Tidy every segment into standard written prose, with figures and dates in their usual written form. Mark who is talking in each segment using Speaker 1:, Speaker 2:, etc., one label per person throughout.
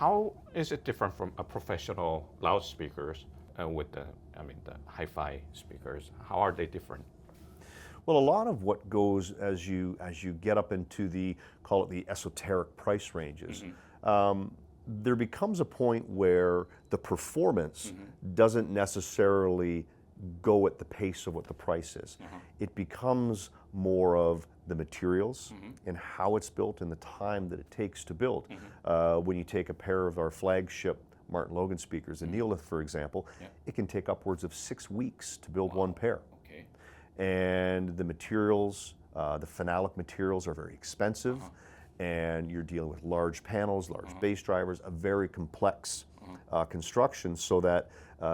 Speaker 1: How is it different from a professional loudspeakers with the, the hi-fi speakers? How are they different?
Speaker 2: Well, a lot of what goes as you get up into the, call it the esoteric price ranges, there becomes a point where the performance doesn't necessarily go at the pace of what the price is. It becomes more of the materials and how it's built and the time that it takes to build. When you take a pair of our flagship Martin Logan speakers, the Neolith for example, it can take upwards of 6 weeks to build one pair. And the materials, the phenolic materials are very expensive, and you're dealing with large panels, large bass drivers, a very complex construction, so that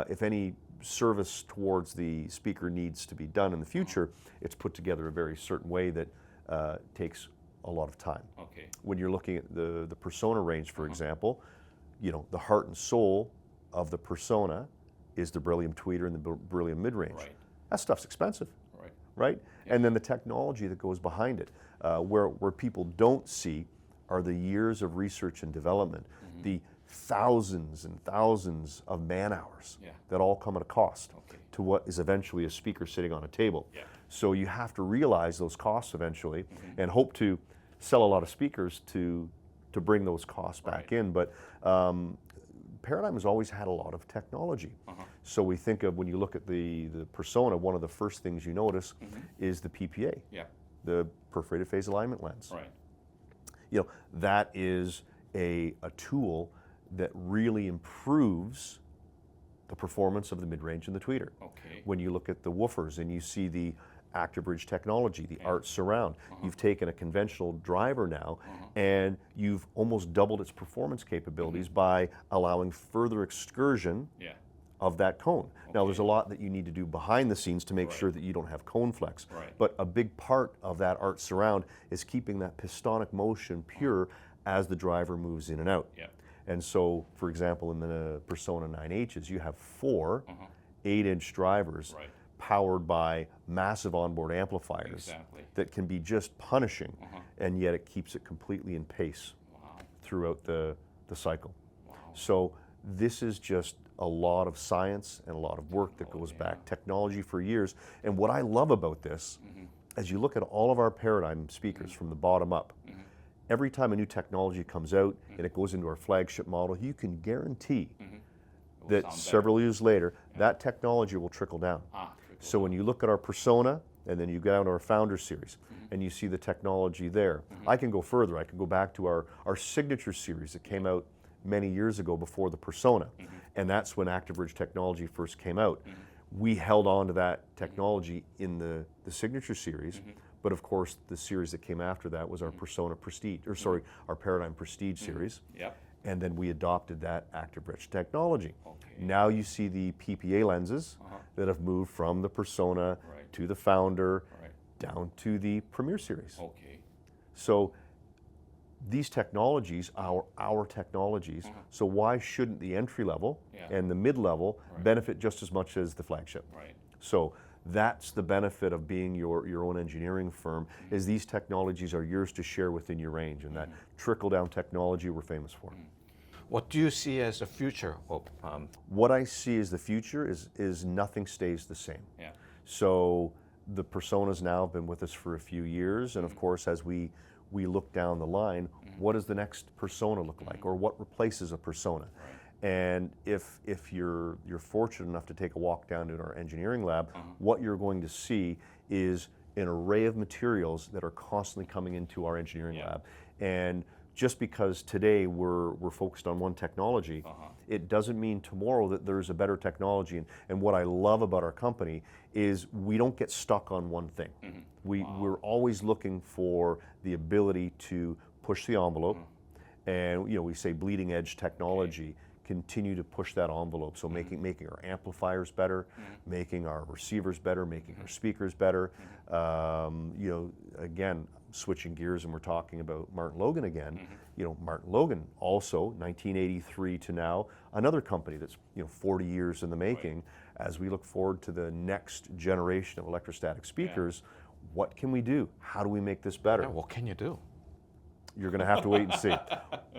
Speaker 2: if any service towards the speaker needs to be done in the future, it's put together a very certain way that takes a lot of time. When you're looking at the Persona range, for example, you know, the heart and soul of the Persona is the beryllium tweeter and the beryllium mid-range. That stuff's expensive. Right? And then the technology that goes behind it. Where people don't see are the years of research and development, the thousands and thousands of man hours that all come at a cost to what is eventually a speaker sitting on a table. So you have to realize those costs eventually and hope to sell a lot of speakers to bring those costs back in. But Paradigm has always had a lot of technology. So we think of, when you look at the Persona, one of the first things you notice is the PPA, the perforated phase alignment lens. You know, that is a tool that really improves the performance of the mid-range and the tweeter. When you look at the woofers and you see the ActiveBridge technology, the Art Surround, you've taken a conventional driver now and you've almost doubled its performance capabilities by allowing further excursion of that cone. Now there's a lot that you need to do behind the scenes to make sure that you don't have cone flex, but a big part of that Art Surround is keeping that pistonic motion pure as the driver moves in and out. And so, for example, in the Persona 9H's, you have 4 8-inch drivers powered by massive onboard amplifiers that can be just punishing, and yet it keeps it completely in pace throughout the cycle. So this is just a lot of science and a lot of work that goes back, technology for years. And what I love about this, as you look at all of our Paradigm speakers from the bottom up, every time a new technology comes out and it goes into our flagship model, you can guarantee that several years later, that technology will trickle down. So when you look at our Persona, and then you go down to our Founder series, and you see the technology there. I can go further. I can go back to our Signature series that came out many years ago before the Persona, and that's when ActiveBridge technology first came out. We held on to that technology in the Signature series, but of course the series that came after that was our Persona Prestige, or sorry, our Paradigm Prestige series. And then we adopted that ActiveBridge technology. Now you see the PPA lenses that have moved from the Persona to the Founder down to the Premier series. So these technologies are our technologies, so why shouldn't the entry level and the mid level benefit just as much as the flagship? So that's the benefit of being your own engineering firm, is these technologies are yours to share within your range, and that trickle-down technology we're famous for.
Speaker 1: What do you see as the future of?
Speaker 2: What I see as the future is nothing stays the same. So the Personas now have been with us for a few years, and of course as we look down the line, what does the next Persona look like, or what replaces a Persona? And if you're fortunate enough to take a walk down to our engineering lab, what you're going to see is an array of materials that are constantly coming into our engineering lab. And just because today we're focused on one technology, it doesn't mean tomorrow that there's a better technology. And what I love about our company is we don't get stuck on one thing. We're always looking for the ability to push the envelope, and we say bleeding edge technology, continue to push that envelope. So making our amplifiers better, making our receivers better, making our speakers better. Again, switching gears, and we're talking about Martin Logan again. Martin Logan also, 1983 to now, another company that's 40 years in the making. As we look forward to the next generation of electrostatic speakers, what can we do? How do we make this better?
Speaker 1: What can you do?
Speaker 2: You're going to have to wait and see.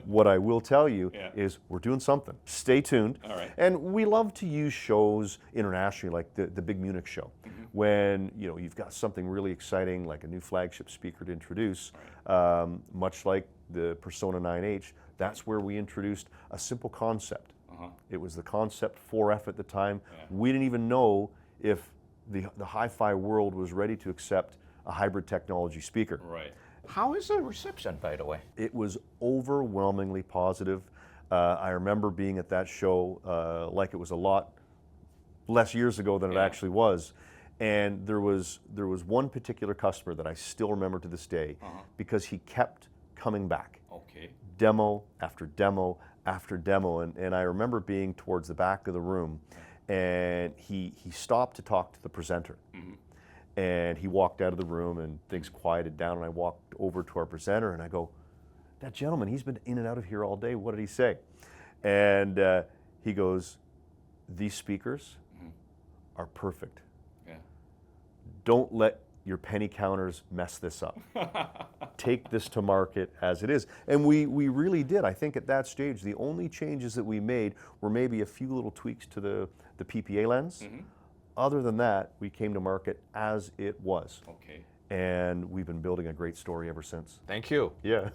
Speaker 2: What I will tell you is we're doing something. Stay tuned.
Speaker 1: All right.
Speaker 2: And we love to use shows internationally, like the Big Munich show, when you've got something really exciting, like a new flagship speaker to introduce, much like the Persona 9H. That's where we introduced a simple concept. It was the concept 4F at the time. We didn't even know if the HiFi world was ready to accept a hybrid technology speaker.
Speaker 1: Right. How is the reception, by the way?
Speaker 2: It was overwhelmingly positive. I remember being at that show like it was a lot less years ago than it actually was. And there was one particular customer that I still remember to this day because he kept coming back.
Speaker 1: Okay.
Speaker 2: Demo after demo after demo. And I remember being towards the back of the room, and he stopped to talk to the presenter. And he walked out of the room and things quieted down, and I walked over to our presenter and I go, that gentleman, he's been in and out of here all day. What did he say? And he goes, these speakers are perfect.
Speaker 1: Yeah.
Speaker 2: Don't let your penny counters mess this up. Take this to market as it is. And we really did. I think at that stage, the only changes that we made were maybe a few little tweaks to the PPA lens. Other than that, we came to market as it was.
Speaker 1: Okay.
Speaker 2: And we've been building a great story ever since.
Speaker 1: Thank you.
Speaker 2: Yeah.